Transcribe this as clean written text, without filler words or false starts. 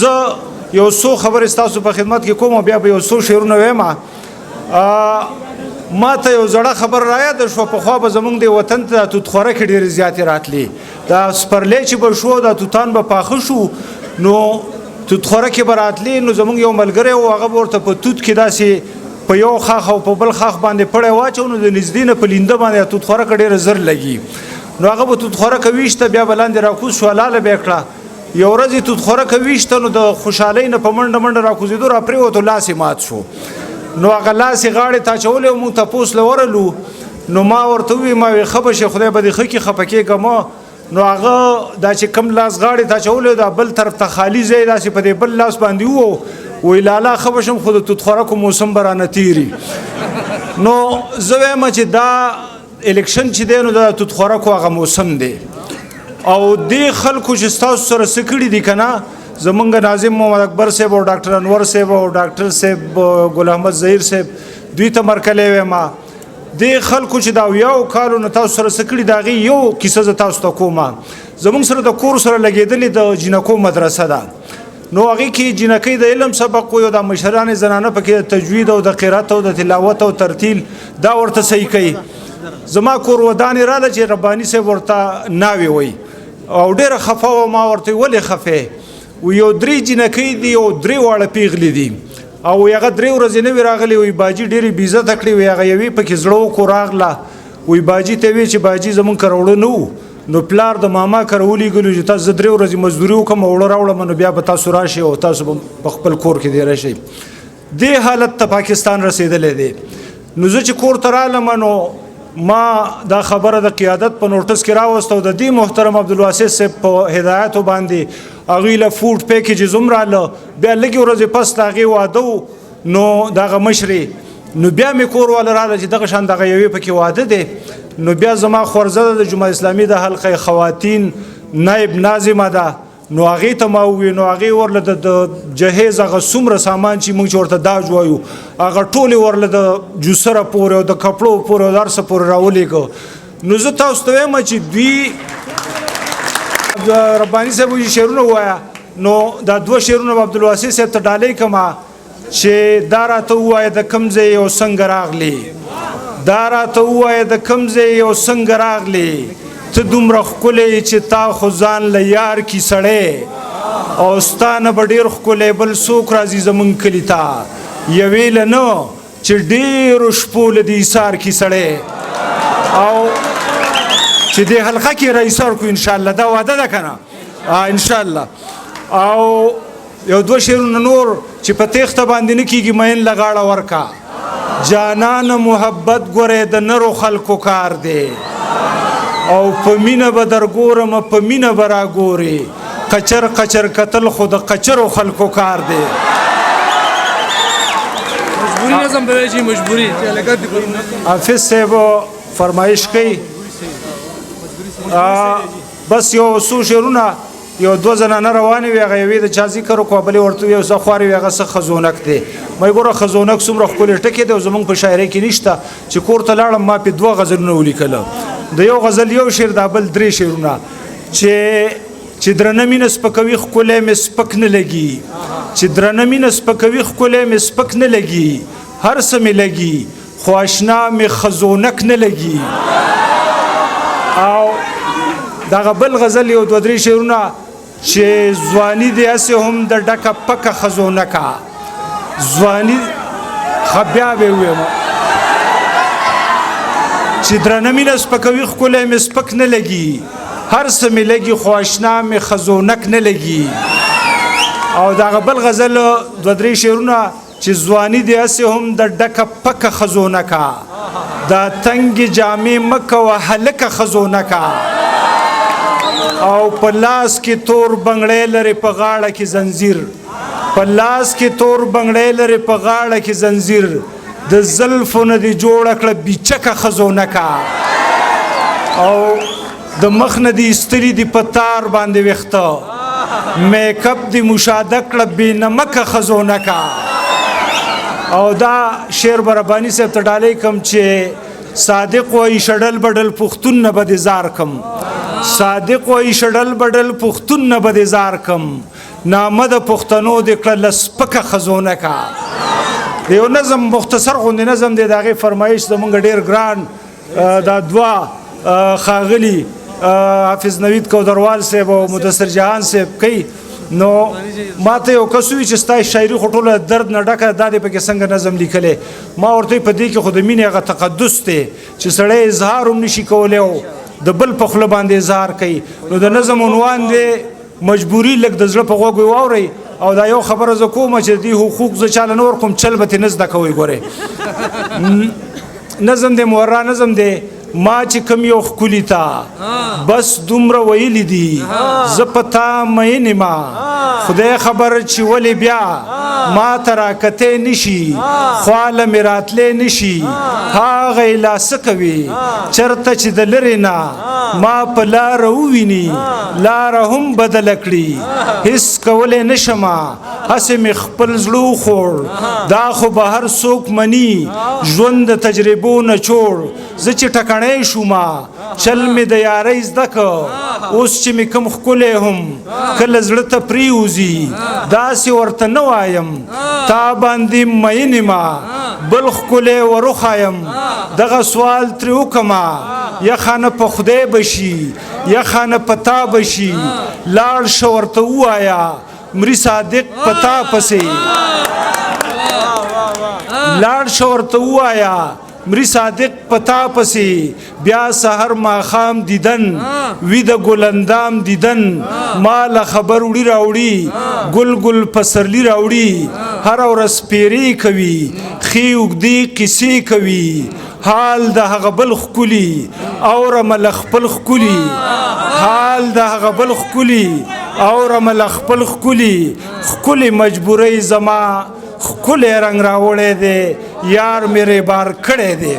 زه یو څو خبرې ستاسو په خدمت کې کوم بیا به یو څو شعرونه وایم. ما ته یو زړه خبر رایاده شوه پخوا به زموږ د وطن ته توتخورکې ډېرې زیاتې راتلې دا سپرلی چې به شو دا توتان به پاخه شو نو توتخورکې به راتلې نو زموږ یو ملګری و هغه به ورته په توت کې داسې په یو خاخ او په بل خاخ باندې پړی واچو نو د نږدې نه په لینده باندې توتخورکه ډېره زر لګي نو هغه به توتخورکه ویشته بیا به لاندې راکوز شو حلاله به یې کړه یو ورځ یې توتخورکه ویشته نو د خوشحالۍ نه په منډه منډه راکوزېدو را پرېوتو لاس یې مات شو نو هغه لاس یې غاړې ته اچولی او موږ تپوس له ورلو نو ما ورته وویل ما ویل ښه به شي خدای به دې ښه کړي خفه کېږم نو هغه دا چې کوم لاس غاړې ته اچولی دا بل طرف ته خالي ځای داسې په دې بل لاس باندې وو وی لالا ښه به شم خو د توتخورکو موسم به رانه تېري نو زه وایم چې دا الیکشن چې دی نو د توتخورکو هغه موسم دی او دې خلکو چې ستاسو سره څه کړي دي که نه زمونږ ناظم محمد اکبر صاحب او ډاکټر انور صاحب او ډاکټر صاحب ګل احمد ظهیر صاحب دوی ته مرکلی وایم دې خلکو چې دا اویاو کالو نه تاسو سره څه کړي د هغې یو کیسه زه تاسو ته کوم زمونږ سره د کور سره لګېدلې د جینکو مدرسه ده نو هغې کې جینکۍ د علم سبق وي او د مشرانې زنانه پکې د تجوید او د قرات او د تلاوت او ترتیل دا ورته صحیح کوي زما کور ودانې راله چې رباني صاحب ورته ناوې وی او ډېره خفه وه ما ورته ولې خفې و یو درې جینکۍ دي او درې واړه پیغلې دي او هغه درې ورځې نه وي راغلې وی باجي ډېرې بېعزته کړې وی هغه یوې پکې زړه وکړو راغله وی باجي ته وی چې باجي زمونږ کره اوړه نه وو نو پلار د ماما کره ولیږلو چې تاسو زه 3 ورځې مزدوري وکړم اوړه راوړم نو بیا به تاسو راشئ او تاسو به په خپل کور کې دی راشئ دې حالت ته پاکستان رسېدلی دی نو زه چې کور ته رالم نو ما دا خبره د قیادت په نوټس کې راوسته او د دې محترم عبدالواسع صاحب په هدایتو باندې هغوی له فوډ پیکیجز هم راله بیا لږې ورځې پس د هغې واده نو دغه مشرې نو بیا مې کور والا راله چې دغه شان دغه یوې پکې واده دی نو بیا زما خورزه ده د جمعه اسلامي د حلقه خواتین نایب ناظمه ده نو هغې ته ما وویل نو هغې ورله د جهیز هغه څومره سامان چې موږ چې ورته داج وایو هغه ټولې ورله د جوسره پورې او د کپړو پورې او د هر څه پورې راولېږه نو زه تاسو ته وایم چې دوی رباني صاحب وایي شعرونه ووایه نو دا 2 شعرونه به عبدالواسع صاحب ته ډالۍ کړمه چې دا راته ووایه د کوم ځای او څنګه راغلې دا راته ووایه د کوم ځای او څنګه راغلې ته دومره ښکلی چې تا خو ځان له یار کې سړی او ستا نه به ډېر ښکلی بل څوک راځي زمونږ کلي ته یوې له نه چې ډېرو شپو له د ایثار کې سړی او چې دې حلقه کې را ایثار کړو انشاءالله دا واده ده که نه انشاءالله او یو 2 شعرونه نور چې په تیښته باندې نه کېږي مین له غاړه ورکه جانان محبت ګورې د نرو خلکو کار دی او په مینه به در ګورم په مینه به را ګورې قچر قچر کتل خو د قچرو خلکو کار دی مجبوری نظم به وایي مجبوری حافظ صاحب فرمایش کوي بس یو څو شعرونه یو 2 زنانه روانې وي هغه یوې د چا ذکر وکړو بلې ورته ویې څه خوارې وي هغه څه خزونک دی ما یې ګوره خزونک څومره ښکلې ټکې دی او زموږ په شاعرۍ کې نشته چې کور ته لاړم ما پې 2 غزلونه ولیکله د یو غزل یو شعر دا بل 3 شعرونه چې درنه مینه سپکوي ښکلی مې سپک نه لګي چې درنه مینه سپکوي ښکلی مې سپک نه لګي هر څه مې لګي خو اشنا مې خزونک نه لګي او دغه بل غزل یو 2-3 شعرونه چې ځواني دې هسې هم د ډکه پکه خزونکه ځواني بیا به یې ووایم چې درنه مینه سپکوي ښکلی مې سپک نه لګي هر څه مې لګي خو اشنا مې خزونک نه لګي او دغه بل غزل 2-3 شعرونه چې ځواني دې هسې هم د ډکه پکه خزونکه دا تنګې جامې مه کوه هلکه خزونکه او په لاس کې تور بنګړی لري په غاړه کې زنځیر په لاس کې تور بنګړی لري په غاړه کې زنځیر د زلفو نه دې جوړه کړه بیچکه خزونکه او د مخ نه دې ایستلي دي په تار باندې ویښته میک اپ دې مشاهده کړه بې نمکه خزونکه او دا شعر به رباني صاحب ته ډالۍ کړم چې صادق وایي شډل بډل پښتون نه به دې زار کم صادق وایي شډل بډل پښتون نه به دې زار کم نامه د پښتنو د کړه سپکه خزونه کا د یو نظم مختصر غوندې نظم دی د هغې فرمایش زمونږ ډېر ګران دا دوه ښاغلي حافظ نوید کودروال صاحب او مدثر جهان صاحب کوي نو ما ته یو کس وي چې ستا شاعري خو ټوله درد نه ډکه دا دی پکې څنګه نظم لیکلی ما ورته په دې کې خو د مینې هغه تقدس دی چې سړی اظهار هم نشي کولی او د بل په خوله باندې اظهار کوي نو د نظم عنوان دی مجبوري لږ د زړه په غوږ واورئ او دا یو خبره زه کومه چې دې حقوق زه چاله نه ورکوم چل به ترې نه زده کوئ ګورئ نظم دی مورا نظم دی ما چې کم یو ښکلي تا بس دومره ویلی دي زه په تا مینې ما خدای خبر چې ولې بیا ما ته راکتی نشي خواله مې راتلی نشي هغه یې لا څه کوي چېرته چې د لرې نه ما په لاره وویني لاره هم بدله کړي هېڅ کولی نه شمه هسې مې خپل زړه وخوړ دا خو به هر څوک مني ژوند د تجربو نه چوړ زه چې ټکڼی شومه چل مې د یارۍ زده که اوس چې مې کم ښکلی هم کله زړه ته پرېوځي داسې ورته نه وایم تا باندې مینې ما بل ښکلی وروښایم دغه سوال ترې وکړمه یخانه په خدای بشي یخانه په تا بشي لاړ شه ورته ووایه مري صادق په تا پسې لاړ شه ورته ووایه مري صادق پتا پسې بیا سحر ماښام دیدن وي د ګلندام دیدن ما له خبر وړي راوړي ګل ګل پسرلي راوړي هره ورځ پیرې کوي ښې اوږدې قیسې کوي حال د هغه بل ښکلي اورمه له خپل ښکلي حال د هغه بل ښکلي اورمه له خپل ښکلي ښکلې مجبورۍ زما ښکلی رنګ راوړی دی یار مې ریبار کړی دی